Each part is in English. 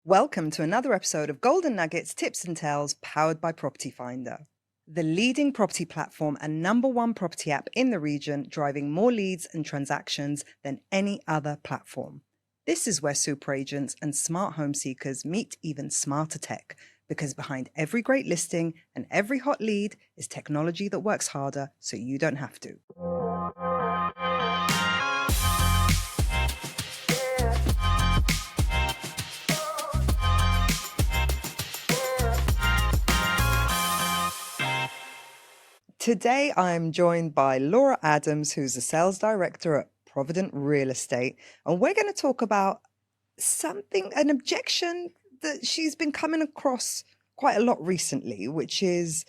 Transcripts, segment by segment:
Welcome to another episode of Golden Nuggets, Tips and Tales powered by Property Finder, the leading property platform and #1 property app in the region, driving more leads and transactions than any other platform. This is where super agents and smart home seekers meet even smarter tech, because behind every great listing and every hot lead is technology that works harder so you don't have to. Today, I'm joined by Laura Adams, who's a sales director at Provident Real Estate, and we're going to talk about an objection that she's been coming across quite a lot recently, which is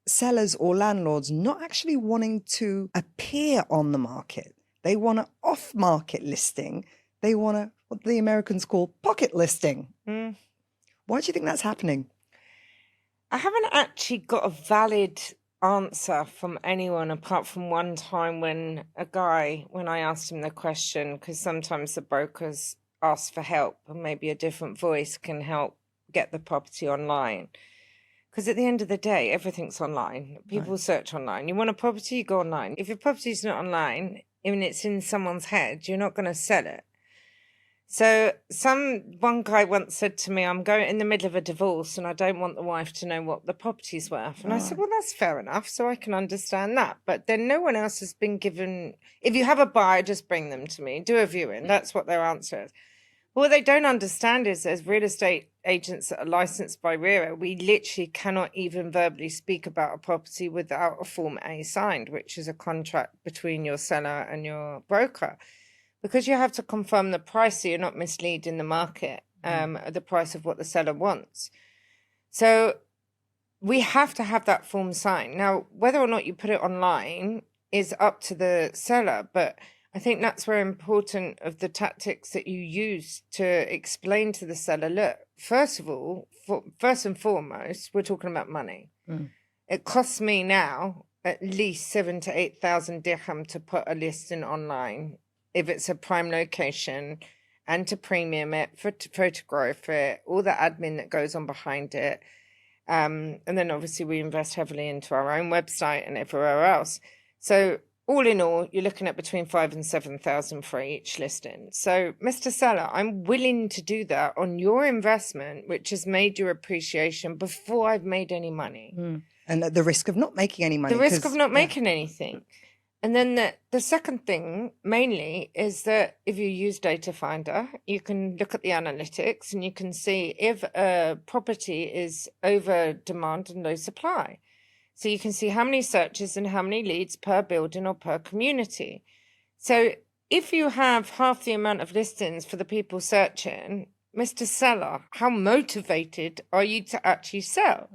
sellers or landlords not actually wanting to appear on the market. They want an off-market listing. They want what the Americans call pocket listing. Why do you think that's happening? I haven't actually got a valid answer from anyone apart from one time when I asked him the question, because sometimes the brokers ask for help and maybe a different voice can help get the property online. Because at the end of the day, everything's online. People search online. You want a property, you go online. If your property's not online, even it's in someone's head, you're not going to sell it. So one guy once said to me, I'm going in the middle of a divorce and I don't want the wife to know what the property's worth. And I said, well, that's fair enough. So I can understand that. But then no one else has been given, if you have a buyer, just bring them to me, do a viewing. That's what their answer is. But what they don't understand is, as real estate agents that are licensed by RERA, we literally cannot even verbally speak about a property without a Form A signed, which is a contract between your seller and your broker. Because you have to confirm the price so you're not misleading the market, the price of what the seller wants. So we have to have that form signed. Now, whether or not you put it online is up to the seller, but I think that's very important of the tactics that you use to explain to the seller, look, first and foremost, we're talking about money. It costs me now at least 7,000 to 8,000 dirham to put a listing online, if it's a prime location, and to premium it, photograph it, all the admin that goes on behind it. And then obviously we invest heavily into our own website and everywhere else. So all in all, you're looking at between 5,000 and 7,000 for each listing. So Mr. Seller, I'm willing to do that on your investment, which has made your appreciation before I've made any money. And at the risk of not making any money. The risk of not making anything. And then the second thing mainly is that if you use Data Finder, you can look at the analytics and you can see if a property is over demand and low supply. So you can see how many searches and how many leads per building or per community. So if you have half the amount of listings for the people searching, Mr. Seller, how motivated are you to actually sell?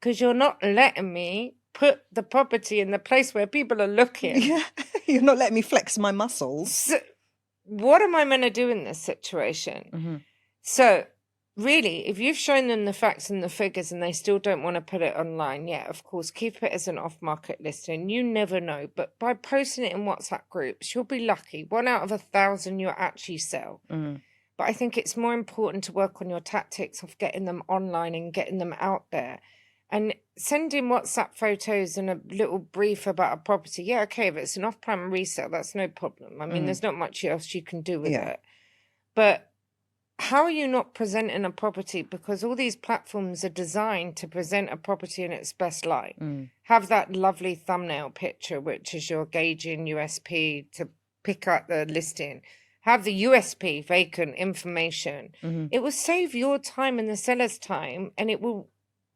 Because you're not letting me put the property in the place where people are looking. Yeah, you're not letting me flex my muscles. So what am I meant to do in this situation? So really, if you've shown them the facts and the figures and they still don't want to put it online, yeah, of course, keep it as an off-market listing. You never know. But by posting it in WhatsApp groups, you'll be lucky. 1 out of 1,000 you'll actually sell. But I think it's more important to work on your tactics of getting them online and getting them out there. And sending WhatsApp photos and a little brief about a property, yeah, okay, if it's an off-prem resale, that's no problem. I mean, there's not much else you can do with it. But how are you not presenting a property? Because all these platforms are designed to present a property in its best light. Have that lovely thumbnail picture, which is your gauging USP to pick up the listing. Have the USP, vacant information. It will save your time and the seller's time, and it will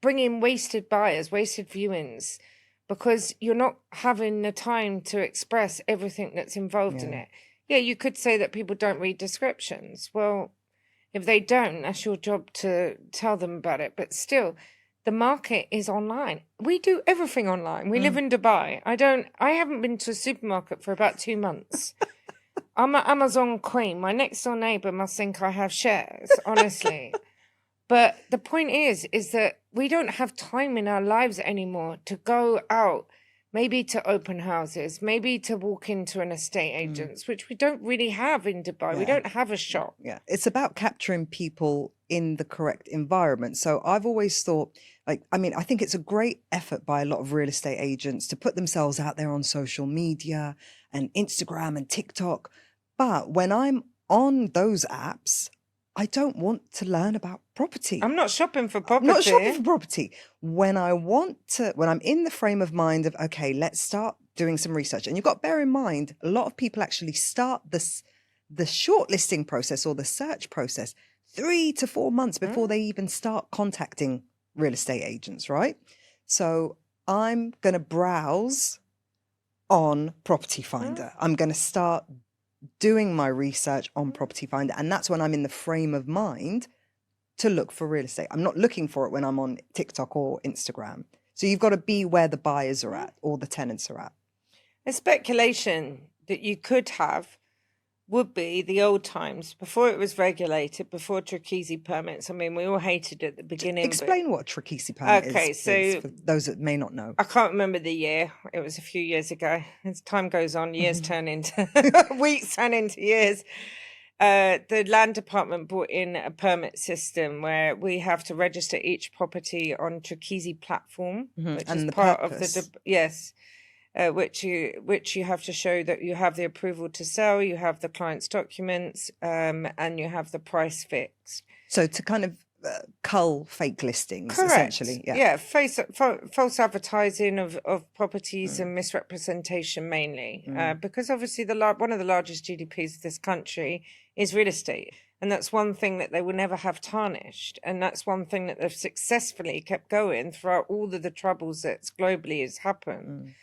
bring in wasted buyers, wasted viewings, because you're not having the time to express everything that's involved in it. Yeah, you could say that people don't read descriptions. Well, if they don't, that's your job to tell them about it. But still, the market is online. We do everything online. We live in Dubai. I haven't been to a supermarket for about 2 months. I'm an Amazon queen. My next door neighbor must think I have shares, honestly. But the point is that we don't have time in our lives anymore to go out maybe to open houses, maybe to walk into an estate agent's, which we don't really have in Dubai. We Yeah. don't have a shop. Yeah, it's about capturing people in the correct environment. So I've always thought, like, I mean, I think it's a great effort by a lot of real estate agents to put themselves out there on social media and Instagram and TikTok. But when I'm on those apps, I don't want to learn about property. I'm not shopping for I'm property. not shopping for property. When I'm in the frame of mind of, okay, let's start doing some research. And you've got to bear in mind, a lot of people actually start the shortlisting process or the search process 3 to 4 months before they even start contacting real estate agents, right? So I'm going to browse on Property Finder. I'm going to start doing my research on Property Finder. And that's when I'm in the frame of mind to look for real estate. I'm not looking for it when I'm on TikTok or Instagram. So you've got to be where the buyers are at or the tenants are at. A speculation that you could have would be the old times, before it was regulated, before Trikisi permits. I mean, we all hated it at the beginning. Explain what a Trikisi permit is, Okay, so for those that may not know. I can't remember the year. It was a few years ago. As time goes on, years turn into weeks, turn into years. The land department brought in a permit system where we have to register each property on Trikisi platform, which And is the part purpose. of the yes. Which you have to show that you have the approval to sell, you have the client's documents, and you have the price fixed. So to kind of cull fake listings, Correct. essentially. Yeah, false advertising of properties and misrepresentation mainly. Because obviously one of the largest GDPs of this country is real estate. And that's one thing that they will never have tarnished. And that's one thing that they've successfully kept going throughout all of the troubles that globally has happened.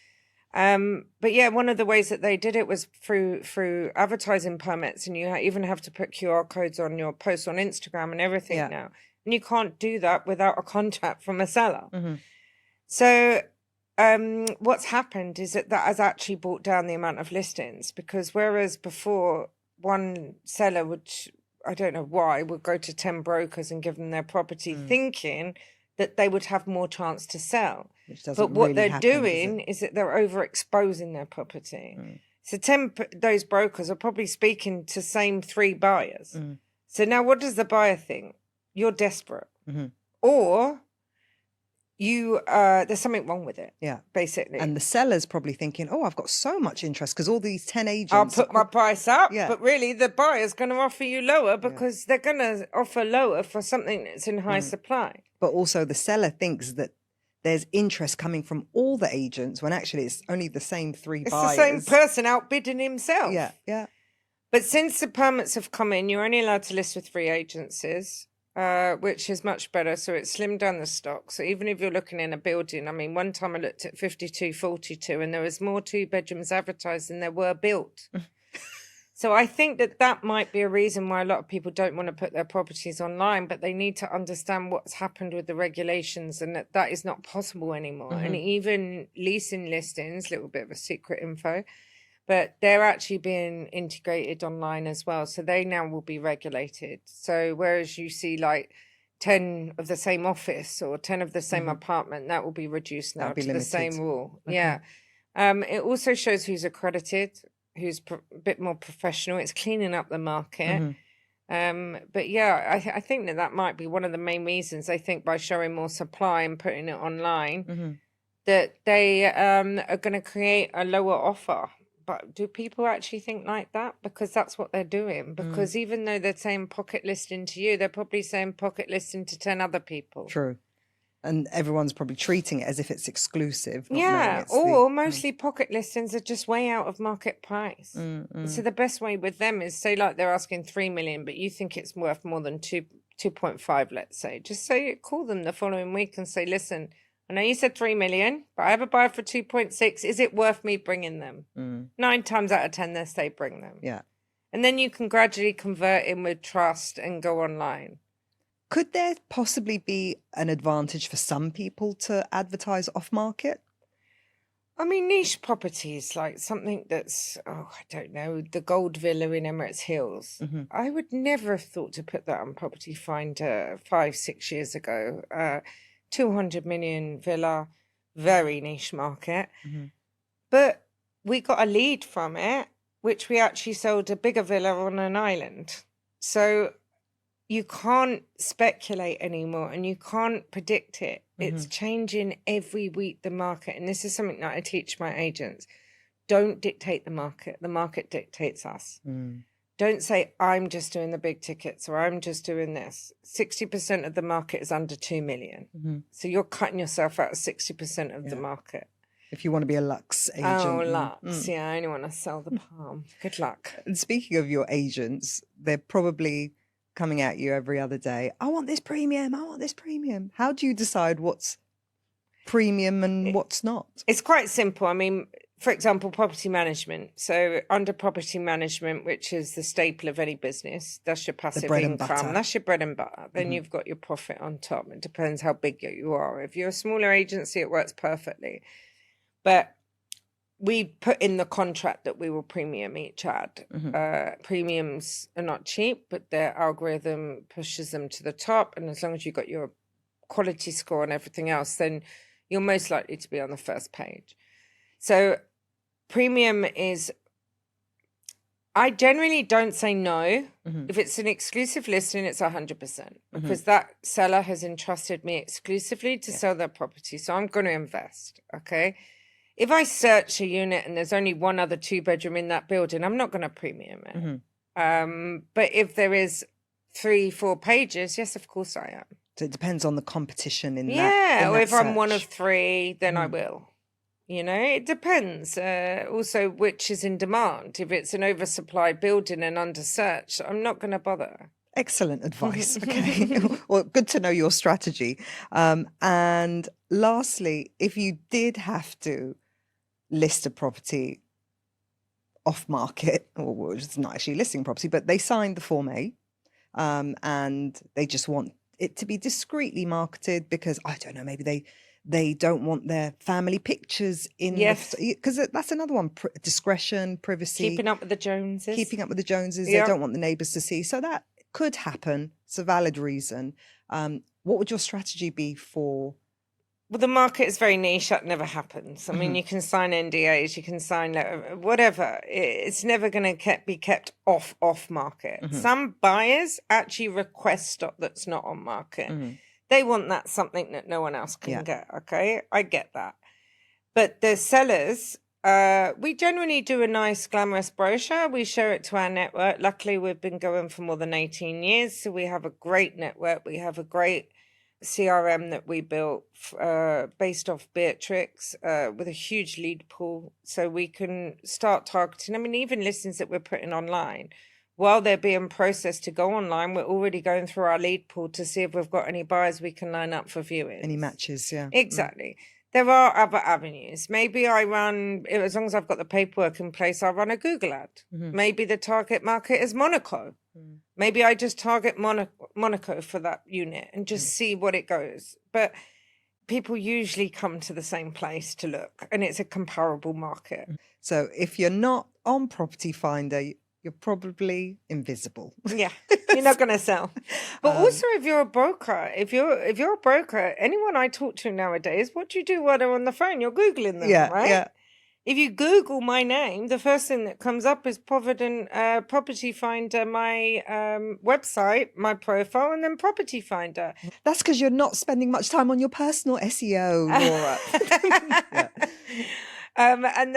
But yeah, one of the ways that they did it was through advertising permits, and you even have to put QR codes on your posts on Instagram and everything now. And you can't do that without a contract from a seller. So what's happened is that has actually brought down the amount of listings, because whereas before one seller would, I don't know why, would go to 10 brokers and give them their property thinking that they would have more chance to sell. But what they're doing is that they're overexposing their property. So 10 those brokers are probably speaking to same 3 buyers. So now what does the buyer think? You're desperate. Or you there's something wrong with it. Yeah. Basically. And the seller's probably thinking, oh, I've got so much interest because all these 10 agents. I'll put my price up. Yeah. But really the buyer's going to offer you lower because they're going to offer lower for something that's in high supply. But also the seller thinks that there's interest coming from all the agents when actually it's only the same 3 buyers. It's the same person outbidding himself. Yeah, yeah. But since the permits have come in, you're only allowed to list with 3 agencies, which is much better. So it's slimmed down the stock. So even if you're looking in a building, I mean, one time I looked at 52, 42, and there was more 2 bedrooms advertised than there were built. So I think that might be a reason why a lot of people don't want to put their properties online, but they need to understand what's happened with the regulations and that is not possible anymore. And even leasing listings, little bit of a secret info, but they're actually being integrated online as well. So they now will be regulated. So whereas you see like 10 of the same office or 10 of the same apartment, that will be reduced now to the same rule. Okay. Yeah. It also shows who's accredited, who's a bit more professional. It's cleaning up the market. But yeah, I think that might be one of the main reasons. I think by showing more supply and putting it online, that they are going to create a lower offer. But do people actually think like that? Because that's what they're doing. Because even though they're saying pocket listing to you, they're probably saying pocket listing to 10 other people. True. And everyone's probably treating it as if it's exclusive. Yeah, or mostly pocket listings are just way out of market price. So the best way with them is, say like they're asking 3 million, but you think it's worth more than 2.5, let's say. Just say, call them the following week and say, listen, I know you said 3 million, but I have a buyer for 2.6. Is it worth me bringing them? 9 times out of 10, they say bring them. Yeah. And then you can gradually convert in with trust and go online. Could there possibly be an advantage for some people to advertise off market? I mean, niche properties, like something that's, I don't know, the Gold Villa in Emirates Hills. I would never have thought to put that on Property Finder 5-6 years ago. 200 million villa, very niche market. But we got a lead from it, which we actually sold a bigger villa on an island. So you can't speculate anymore and you can't predict it. It's changing every week, the market. And this is something that I teach my agents. Don't dictate the market dictates us. Don't say, I'm just doing the big tickets or I'm just doing this. 60% of the market is under 2 million. So you're cutting yourself out of 60% of the market. If you want to be a luxe agent. Oh, luxe. Yeah, I only want to sell the palm. Good luck. And speaking of your agents, they're probably coming at you every other day. I want this premium. I want this premium. How do you decide what's premium and what's not? It's quite simple. I mean, for example, property management. So under property management, which is the staple of any business, that's your passive income. That's your bread and butter. Then you've got your profit on top. It depends how big you are. If you're a smaller agency, it works perfectly. But we put in the contract that we will premium each ad. Premiums are not cheap, but their algorithm pushes them to the top. And as long as you've got your quality score and everything else, then you're most likely to be on the first page. So premium is, I generally don't say no. If it's an exclusive listing, it's 100% because that seller has entrusted me exclusively to sell their property. So I'm going to invest, okay? If I search a unit and there's only one other 2-bedroom in that building, I'm not going to premium it. But if there is 3-4 pages, yes, of course I am. So it depends on the competition in that. Yeah, or if I'm one of 3, then I will. You know, it depends. Also, which is in demand. If it's an oversupplied building and under search, I'm not going to bother. Excellent advice. Okay. Well, good to know your strategy. And lastly, if you did have to list a property off market, or it's not actually listing property, but they signed the Form A, and they just want it to be discreetly marketed because, I don't know, maybe they don't want their family pictures in. Yes. Because that's another one, discretion, privacy. Keeping up with the Joneses. Keeping up with the Joneses. They don't want the neighbours to see. So that could happen. It's a valid reason. What would your strategy be for? Well, the market is very niche. That never happens. I mean, you can sign NDAs, you can sign whatever. It's never going to be kept off market. Some buyers actually request stock that's not on market. They want that something that no one else can get. Okay, I get that. But the sellers, we generally do a nice glamorous brochure. We show it to our network. Luckily, we've been going for more than 18 years. So we have a great network. We have a great CRM that we built based off Beatrix with a huge lead pool. So we can start targeting. I mean, even listings that we're putting online, while they're being processed to go online, we're already going through our lead pool to see if we've got any buyers we can line up for viewing. Any matches, yeah. Exactly. There are other avenues. Maybe I run, as long as I've got the paperwork in place, I run a Google ad. Maybe the target market is Monaco. Maybe I just target Monaco for that unit and just see what it goes. But people usually come to the same place to look, and it's a comparable market. So if you're not on Property Finder, you're probably invisible. Yeah, you're not going to sell. But also, if you're a broker, if you're a broker, anyone I talk to nowadays, what do you do while they're on the phone? You're Googling them, right? Yeah. If you Google my name, the first thing that comes up is Provident Property Finder, my website, my profile, and then Property Finder. That's because you're not spending much time on your personal SEO, Laura. And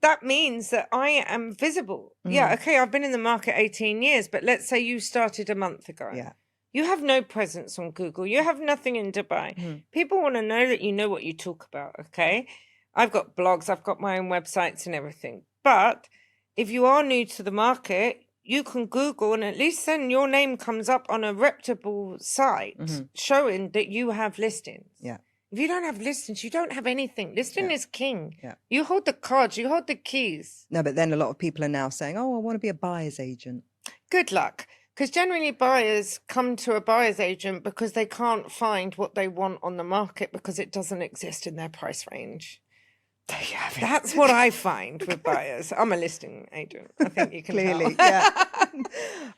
that means that I am visible. Yeah, okay, I've been in the market 18 years, but let's say you started a month ago. Yeah. You have no presence on Google. You have nothing in Dubai. People want to know that you know what you talk about, okay? I've got blogs, I've got my own websites and everything. But if you are new to the market, you can Google and at least then your name comes up on a reputable site showing that you have listings. Yeah. If you don't have listings, you don't have anything. Listing is king. Yeah. You hold the cards, you hold the keys. No, but then a lot of people are now saying, oh, I want to be a buyer's agent. Good luck. Because generally buyers come to a buyer's agent because they can't find what they want on the market because it doesn't exist in their price range. There you have it. That's what I find with buyers. I'm a listing agent. I think you can Clearly, tell. Yeah.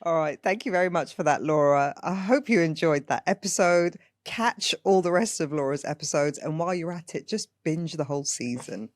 All right. Thank you very much for that, Laura. I hope you enjoyed that episode. Catch all the rest of Laura's episodes. And while you're at it, just binge the whole season.